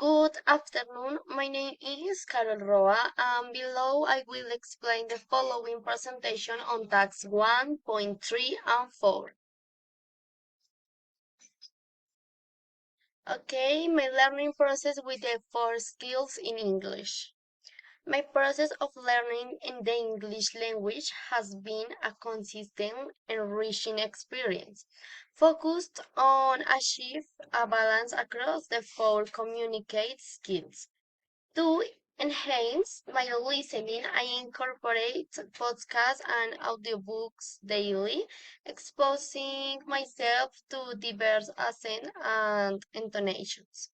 Good afternoon. My name is Carol Roa, and below I will explain the following presentation on tasks 1.3 and 4. Okay, my learning process with the 4 skills in English. My process of learning in the English language has been a consistent, enriching experience, focused on achieve a balance across the 4 communicate skills. To enhance my listening, I incorporate podcasts and audiobooks daily, exposing myself to diverse accents and intonations.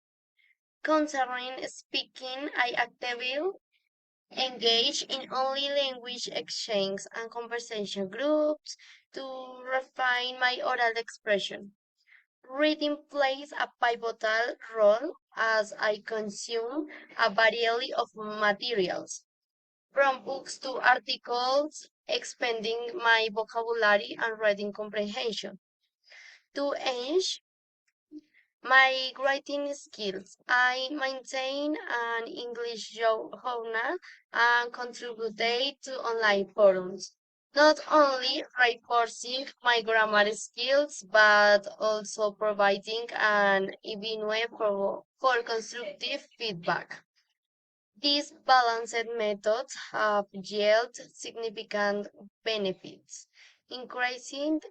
Concerning speaking, I actively engage in only language exchange and conversation groups to refine my oral expression. Reading plays a pivotal role as I consume a variety of materials, from books to articles, expanding my vocabulary and reading comprehension. To enhance my writing skills, I maintain an English journal and contribute to online forums, not only reinforcing my grammar skills, but also providing an avenue for constructive feedback. These balanced methods have yielded significant benefits, increasing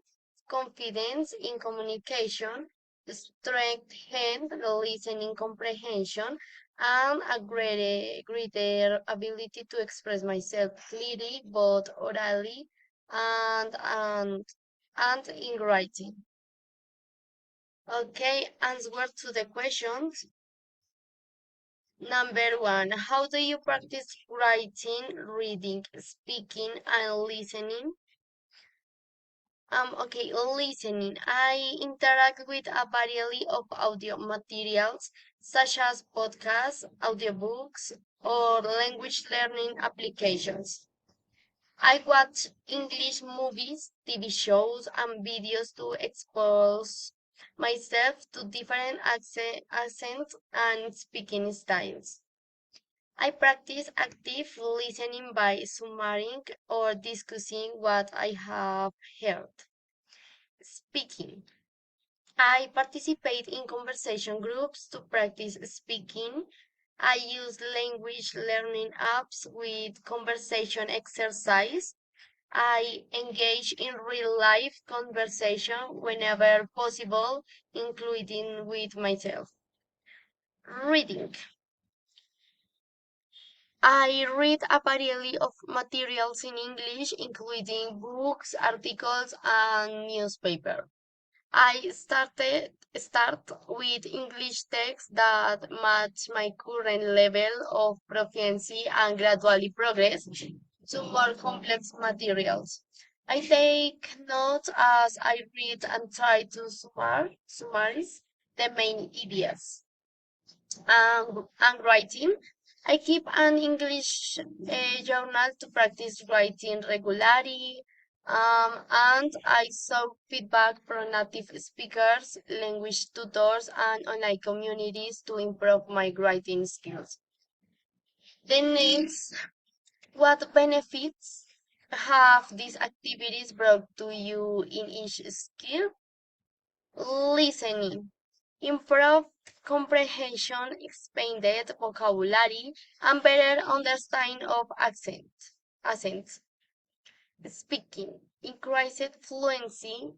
confidence in communication, strengthened listening comprehension, and a greater ability to express myself clearly, both orally and, and, and in writing. Okay, answer to the questions. Number one, how do you practice writing, reading, speaking, and listening? Okay, listening. I interact with a variety of audio materials such as podcasts, audiobooks, or language learning applications. I watch English movies, TV shows, and videos to expose myself to different accents and speaking styles. I practice active listening by summarizing or discussing what I have heard. Speaking. I participate in conversation groups to practice speaking. I use language learning apps with conversation exercise. I engage in real life conversation whenever possible, including with myself. Reading. I read a variety of materials in English, including books, articles, and newspaper. I start with English texts that match my current level of proficiency and gradually progress to more complex materials. I take notes as I read and try to summarize the main ideas. And writing, I keep an English journal to practice writing regularly, and I saw feedback from native speakers, language tutors, and online communities to improve my writing skills. The next, what benefits have these activities brought to you in each skill? Listening. Improved comprehension, expanded vocabulary, and better understanding of accents. Speaking. Increased fluency,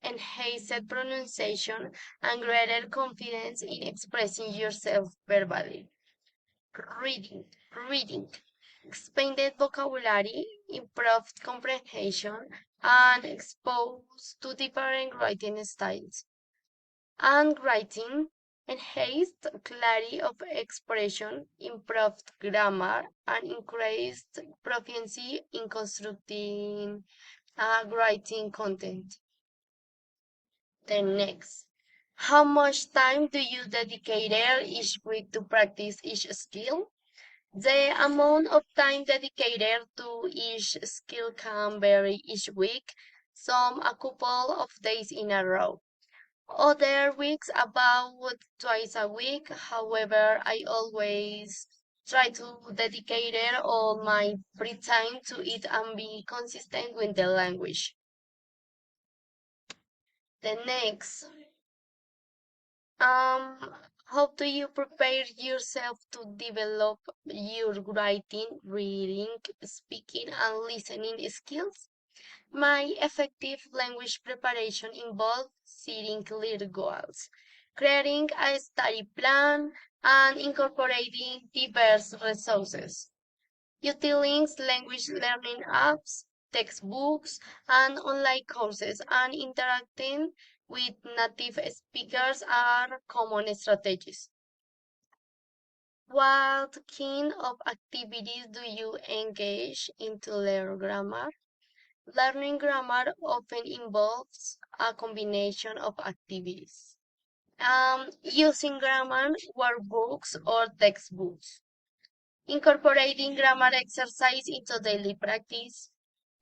enhanced pronunciation, and greater confidence in expressing yourself verbally. Reading. Reading. Expanded vocabulary, improved comprehension, and exposed to different writing styles. And writing enhanced clarity of expression, improved grammar, and increased proficiency in constructing writing content. The next, how much time do you dedicate each week to practice each skill? The amount of time dedicated to each skill can vary each week, some a couple of days in a row. Other weeks about twice a week. However, I always try to dedicate all my free time to it and be consistent with the language. The next, um, how do you prepare yourself to develop your writing, reading, speaking, and listening skills? My effective language preparation involves setting clear goals, creating a study plan, and incorporating diverse resources. Utilizing language learning apps, textbooks, and online courses, and interacting with native speakers are common strategies. What kind of activities do you engage in to learn grammar? Learning grammar often involves a combination of activities. Using grammar workbooks or textbooks, incorporating grammar exercise into daily practice,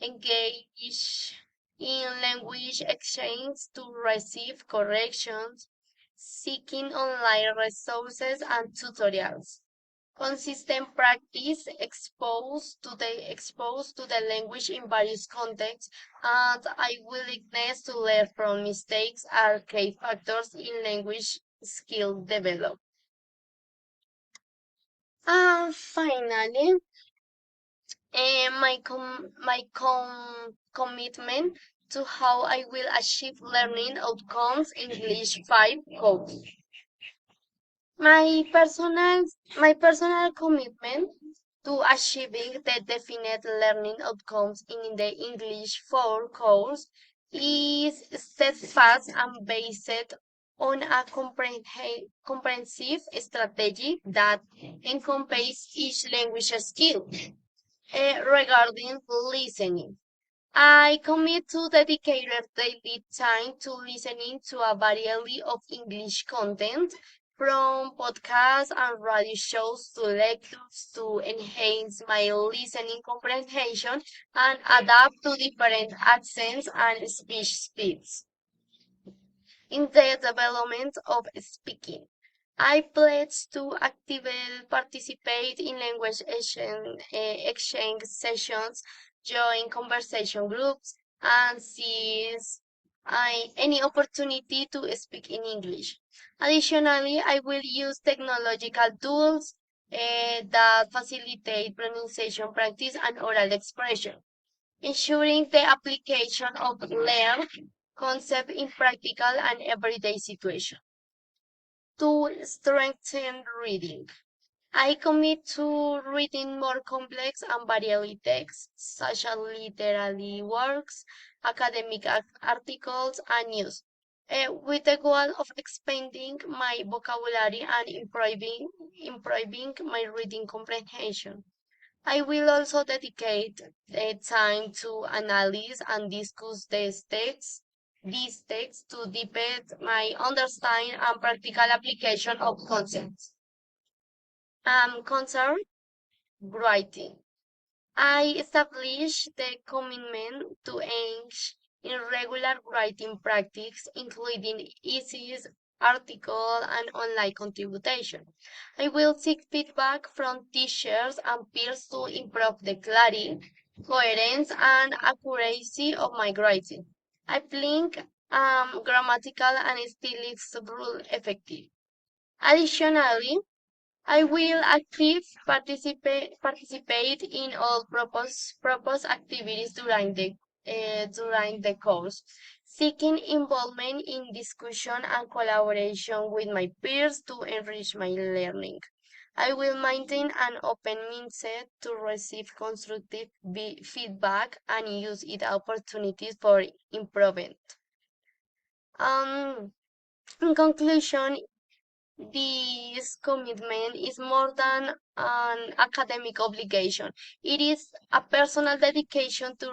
engage in language exchange to receive corrections, seeking online resources and tutorials. Consistent practice exposed to the language in various contexts and a willingness to learn from mistakes are key factors in language skill development. And finally, commitment to how I will achieve learning outcomes English 5 course. My personal my personal commitment to achieving the definite learning outcomes in the English 4 course is steadfast and based on a comprehensive strategy that encompasses each language skill. Regarding listening, I commit to dedicated daily time to listening to a variety of English content, from podcasts and radio shows to lectures to enhance my listening comprehension and adapt to different accents and speech speeds in the development of speaking. I pledge to actively participate in language exchange sessions, join conversation groups, and seize any opportunity to speak in English. Additionally, I will use technological tools that facilitate pronunciation practice and oral expression, ensuring the application of learned concept in practical and everyday situations. To strengthen reading, I commit to reading more complex and varied texts, such as literary works, academic articles, and news, with the goal of expanding my vocabulary and improving my reading comprehension. I will also dedicate time to analyze and discuss these texts to deepen my understanding and practical application of concepts. Concern writing. I established the commitment to engage in regular writing practice, including essays, article, and online contribution. I will seek feedback from teachers and peers to improve the clarity, coherence, and accuracy of my writing. I think grammatical and stylistic rule effective. Additionally, I will participate in all proposed activities during the course, seeking involvement in discussion and collaboration with my peers to enrich my learning. I will maintain an open mindset to receive constructive feedback and use it opportunities for improvement. Um, in conclusion, this commitment is more than an academic obligation. It is a personal dedication to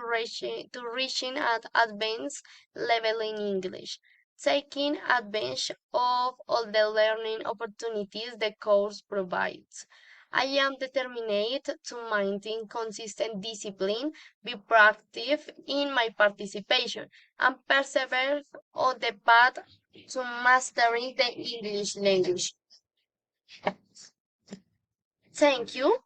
reaching at advanced level in English, taking advantage of all the learning opportunities the course provides. I am determined to maintain consistent discipline, be proactive in my participation, and persevere on the path to mastering the English language. Thank you.